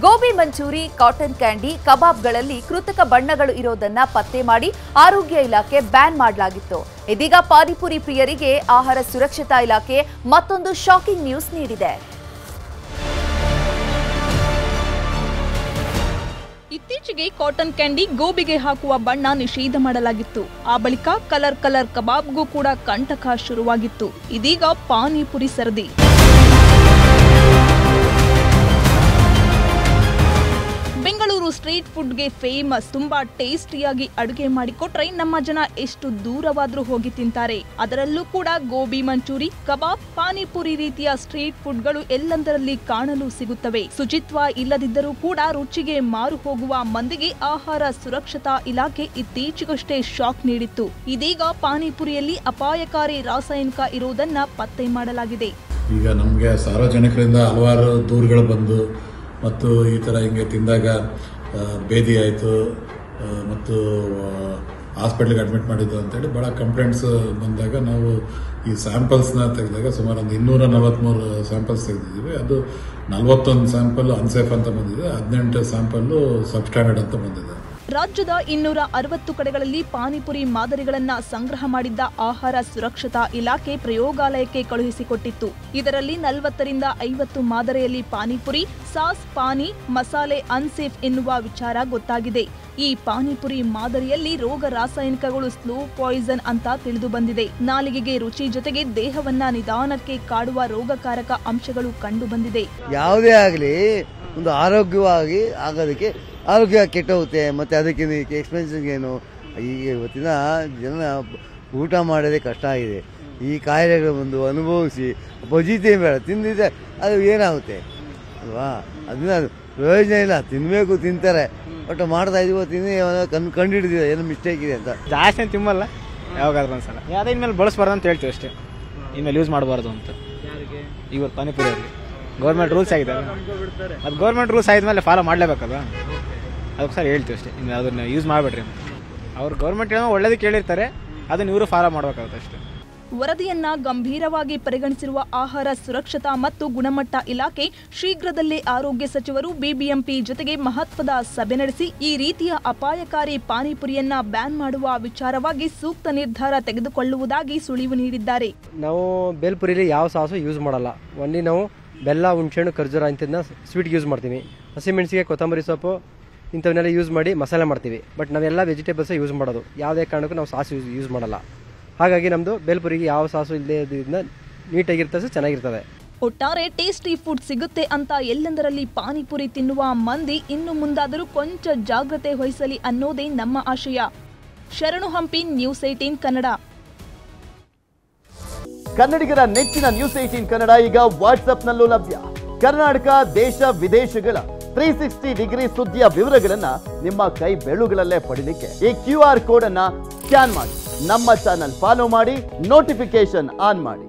Gobi manchurian, cotton candy, ಕಬಾಬ್ಗಳಲ್ಲಿ ಕೃತಕ ಬಣ್ಣಗಳು ಇರೋದನ್ನ ಪತ್ತೆ ಮಾಡಿ ಆರೋಗ್ಯ ಇಲಾಖೆ ಬ್ಯಾನ್ ಮಾಡಲಾಗಿತ್ತು. ಇದೀಗ ಪಾನಿಪುರಿ ಪ್ರಿಯರಿಗೆ ಆಹಾರ ಸುರಕ್ಷತಾ ಇಲಾಖೆ ಮತ್ತೊಂದು ಶಾಕಿಂಗ್ ನ್ಯೂಸ್ ನೀಡಿದೆ. ಇತ್ತೀಚೆಗೆ ಕಾಟನ್ ಕ್ಯಾಂಡಿ ಗೋಬಿಗೆ ಹಾಕುವ ಬಣ್ಣ ನಿಷೇಧ ಮಾಡಲಾಗಿತ್ತು. ಆ ಬಳಿಕ ಕಲರ್ ಕಬಾಬ್ಗೂ ಕೂಡ ಕಂಟಕ ಶುರುವಾಗಿತ್ತು. ಇದೀಗ ಪಾನಿಪುರಿ ಸರದಿ. ಬೆಂಗಳೂರು ಸ್ಟ್ರೀಟ್ ಫುಡ್ಗೆ ಫೇಮಸ್. ತುಂಬಾ ಟೇಸ್ಟಿಯಾಗಿ ಅಡುಗೆ ಮಾಡಿಕೊಟ್ರೆ ನಮ್ಮ ಜನ ಎಷ್ಟು ದೂರವಾದ್ರೂ ಹೋಗಿ ತಿಂತಾರೆ. ಅದರಲ್ಲೂ ಕೂಡ ಗೋಬಿ ಮಂಚೂರಿ, ಕಬಾಬ್, ಪಾನಿಪುರಿ ರೀತಿಯ ಸ್ಟ್ರೀಟ್ ಫುಡ್ಗಳು ಎಲ್ಲೆಂದರಲ್ಲಿ ಕಾಣಲು ಸಿಗುತ್ತವೆ. ಶುಚಿತ್ವ ಇಲ್ಲದಿದ್ದರೂ ಕೂಡ ರುಚಿಗೆ ಮಾರು ಹೋಗುವ ಮಂದಿಗೆ ಆಹಾರ ಸುರಕ್ಷತಾ ಇಲಾಖೆ ಇತ್ತೀಚೆಗಷ್ಟೇ ಶಾಕ್ ನೀಡಿತ್ತು. ಇದೀಗ ಪಾನಿಪುರಿಯಲ್ಲಿ ಅಪಾಯಕಾರಿ ರಾಸಾಯನಿಕ ಇರುವುದನ್ನ ಪತ್ತೆ ಮಾಡಲಾಗಿದೆ. ಈಗ ನಮಗೆ ಸಾರ್ವಜನಿಕರಿಂದ ಹಲವಾರು ದೂರುಗಳು ಬಂದು ಮತ್ತು ಈ ಥರ ಹಿಂಗೆ ತಿಂದಾಗ ಬೇದಿ ಆಯಿತು ಮತ್ತು ಹಾಸ್ಪಿಟ್ಲಿಗೆ ಅಡ್ಮಿಟ್ ಮಾಡಿದ್ದು ಅಂತೇಳಿ ಭಾಳ ಕಂಪ್ಲೇಂಟ್ಸ್ ಬಂದಾಗ ನಾವು ಈ ಸ್ಯಾಂಪಲ್ಸ್ನ ತೆಗೆದಾಗ ಸುಮಾರು ಒಂದು 243 ಸ್ಯಾಂಪಲ್ಸ್ ತೆಗೆದಿದ್ದೀವಿ. ಅದು 41 ಸ್ಯಾಂಪಲ್ ಅನ್ಸೇಫ್ ಅಂತ ಬಂದಿದೆ, 18 ಸ್ಯಾಂಪಲ್ಲು ಸಬ್ಸ್ಟ್ಯಾಂಡರ್ಡ್ ಅಂತ ಬಂದಿದೆ. ರಾಜ್ಯದ 260 ಕಡೆಗಳಲ್ಲಿ ಪಾನಿಪುರಿ ಮಾದರಿಗಳನ್ನ ಸಂಗ್ರಹ ಮಾಡಿದ್ದ ಆಹಾರ ಸುರಕ್ಷತಾ ಇಲಾಖೆ ಪ್ರಯೋಗಾಲಯಕ್ಕೆ ಕಳುಹಿಸಿಕೊಟ್ಟಿತ್ತು. ಇದರಲ್ಲಿ 40 ರಿಂದ 50 ಮಾದರಿಯಲ್ಲಿ ಪಾನಿಪುರಿ, ಸಾಸ್, ಪಾನಿ, ಮಸಾಲೆ ಅನ್ಸೇಫ್ ಎನ್ನುವ ವಿಚಾರ ಗೊತ್ತಾಗಿದೆ. ಈ ಪಾನಿಪುರಿ ಮಾದರಿಯಲ್ಲಿ ರೋಗ ರಾಸಾಯನಿಕಗಳು ಸ್ಲೋ ಪಾಯ್ಸನ್ ಅಂತ ತಿಳಿದು ಬಂದಿದೆ. ನಾಲಿಗೆಗೆ ರುಚಿ ಜೊತೆಗೆ ದೇಹವನ್ನ ನಿಧಾನಕ್ಕೆ ಕಾಡುವ ರೋಗಕಾರಕ ಅಂಶಗಳು ಕಂಡು ಬಂದಿದೆ. ಯಾವುದೇ ಆಗಲಿ ಒಂದು ಆರೋಗ್ಯವಾಗಿ ಆಗೋದಕ್ಕೆ ಆರೋಗ್ಯ ಕೆಟ್ಟೋಗುತ್ತೆ. ಮತ್ತು ಅದಕ್ಕೆ ಎಕ್ಸ್ಪೆನ್ಸಿವ್ ಏನು, ಈಗ ಇವತ್ತಿನ ಜನ ಊಟ ಮಾಡೋದೇ ಕಷ್ಟ ಆಗಿದೆ. ಈ ಕಾಯಿಲೆಗಳು ಒಂದು ಅನುಭವಿಸಿ ಬಜಿತೇ ಬೇಡ ತಿಂದಿದ್ದೆ ಅದು ಏನಾಗುತ್ತೆ ಅಲ್ವಾ? ಅದನ್ನ ಪ್ರಯೋಜನ ಇಲ್ಲ. ತಿನ್ನಬೇಕು ತಿಂತಾರೆ, ಬಟ್ ಮಾಡ್ತಾ ಇದೀವೋ ತಿಂದು ಕಂಡು ಹಿಡಿದಿದೆ ಏನೋ ಮಿಸ್ಟೇಕ್ ಇದೆ ಅಂತ. ಜಾಸ್ತಿ ತಿನ್ನಲ್ಲ, ಯಾವಾಗಾದ್ರೂ ಒಂದ್ಸಲ. ಯಾವುದೇ ಇನ್ಮೇಲೆ ಬಳಸಬಾರ್ದು ಅಂತ ಹೇಳ್ತೀವಿ ಅಷ್ಟೇ. ಇನ್ಮೇಲೆ ಯೂಸ್ ಮಾಡಬಾರ್ದು ಅಂತ. ಇವತ್ತು ಪಾನಿಪುರಿಯಲ್ಲಿ ಗೌರ್ಮೆಂಟ್ ರೂಲ್ಸ್ ಆಗಿದೆ, ಅದು ಗೌರ್ಮೆಂಟ್ ರೂಲ್ಸ್ ಆದ್ಮೇಲೆ ಫಾಲೋ ಮಾಡಲೇಬೇಕಲ್ಲ, ಅದಕ್ಕೋಸ್ಕರ ಹೇಳ್ತೀವಿ ಅಷ್ಟೇ. ಇನ್ನು ಅದನ್ನ ಯೂಸ್ ಮಾಡಬೇಡ್ರಿ. ಅವ್ರು ಗೌರ್ಮೆಂಟ್ ಏನೋ ಒಳ್ಳೇದಕ್ಕೆ ಹೇಳಿರ್ತಾರೆ, ಅದನ್ನ ಇವರು ಫಾಲೋ ಮಾಡಬೇಕಾಗುತ್ತೆ ಅಷ್ಟೇ. ವರದಿಯನ್ನ ಗಂಭೀರವಾಗಿ ಪರಿಗಣಿಸಿರುವ ಆಹಾರ ಸುರಕ್ಷತಾ ಮತ್ತು ಗುಣಮಟ್ಟ ಇಲಾಖೆ ಶೀಘ್ರದಲ್ಲೇ ಆರೋಗ್ಯ ಸಚಿವರು, ಬಿಬಿಎಂಪಿ ಜೊತೆಗೆ ಮಹತ್ವದ ಸಭೆ ನಡೆಸಿ ಈ ರೀತಿಯ ಅಪಾಯಕಾರಿ ಪಾನಿಪುರಿಯನ್ನ ಬ್ಯಾನ್ ಮಾಡುವ ವಿಚಾರವಾಗಿ ಸೂಕ್ತ ನಿರ್ಧಾರ ತೆಗೆದುಕೊಳ್ಳುವುದಾಗಿ ಸುಳಿವು ನೀಡಿದ್ದಾರೆ. ನಾವು ಬೇಲ್ಪುರಿಲಿ ಯಾವ ಸಾಸು ಯೂಸ್ ಮಾಡಲ್ಲ. ಒನ್ಲಿ ನಾವು ಬೆಲ್ಲ, ಹುಣಸೆಹಣ್ಣು, ಖರ್ಜೂರ ಇಂಥದನ್ನ ಸ್ವೀಟ್ಗೆ ಯೂಸ್ ಮಾಡ್ತೀವಿ. ಹಸಿಮೆಣಸಿಗೆ, ಕೊತ್ತಂಬರಿ ಸೊಪ್ಪು ಇಂಥವನ್ನೆಲ್ಲ ಯೂಸ್ ಮಾಡಿ ಮಸಾಲೆ ಮಾಡ್ತೀವಿ. ಬಟ್ ನಾವೆಲ್ಲ ವೆಜಿಟೇಬಲ್ಸೇ ಯೂಸ್ ಮಾಡೋದು. ಯಾವುದೇ ಕಾರಣಕ್ಕೂ ನಾವು ಸಾಸು ಯೂಸ್ ಮಾಡಲ್ಲ. ಹಾಗಾಗಿ ನಮ್ಮದು ಬೇಲ್ಪುರಿಗೆ ಯಾವ ಸಾಸು ಇಲ್ಲದೆ ಇರೋದ್ರಿಂದ ನೀಟಾಗಿರ್ತದೆ, ಚೆನ್ನಾಗಿರ್ತದೆ. ಒಟ್ಟಾರೆ ಟೇಸ್ಟಿ ಫುಡ್ ಸಿಗುತ್ತೆ ಅಂತ ಎಲ್ಲೆಂದರಲ್ಲಿ ಪಾನಿಪುರಿ ತಿನ್ನುವ ಮಂದಿ ಇನ್ನು ಮುಂದಾದರೂ ಕೊಂಚ ಜಾಗ್ರತೆ ವಹಿಸಲಿ ಅನ್ನೋದೇ ನಮ್ಮ ಆಶಯ. ಶರಣು ಹಂಪಿ, ನ್ಯೂಸ್ 18 ಕನ್ನಡ. ಕನ್ನಡಿಗರ ನೆಚ್ಚಿನ ನ್ಯೂಸ್ 18 ಕನ್ನಡ ಈಗ ವಾಟ್ಸ್ಆಪ್ನಲ್ಲೂ ಲಭ್ಯ. ಕರ್ನಾಟಕ, ದೇಶ ವಿದೇಶಗಳ 360 ಡಿಗ್ರಿ ಸುದ್ದಿಯ ವಿವರಗಳನ್ನ ನಿಮ್ಮ ಕೈ ಬೆರಳುಗಳಲ್ಲೇ ಪಡಿಲಿಕ್ಕೆ ಈ QR ಕೋಡ್ ಅನ್ನ ಸ್ಕ್ಯಾನ್ ಮಾಡಿ, ನಮ್ಮ ಚಾನಲ್ ಫಾಲೋ ಮಾಡಿ, ನೋಟಿಫಿಕೇಶನ್ ಆನ್ ಮಾಡಿ.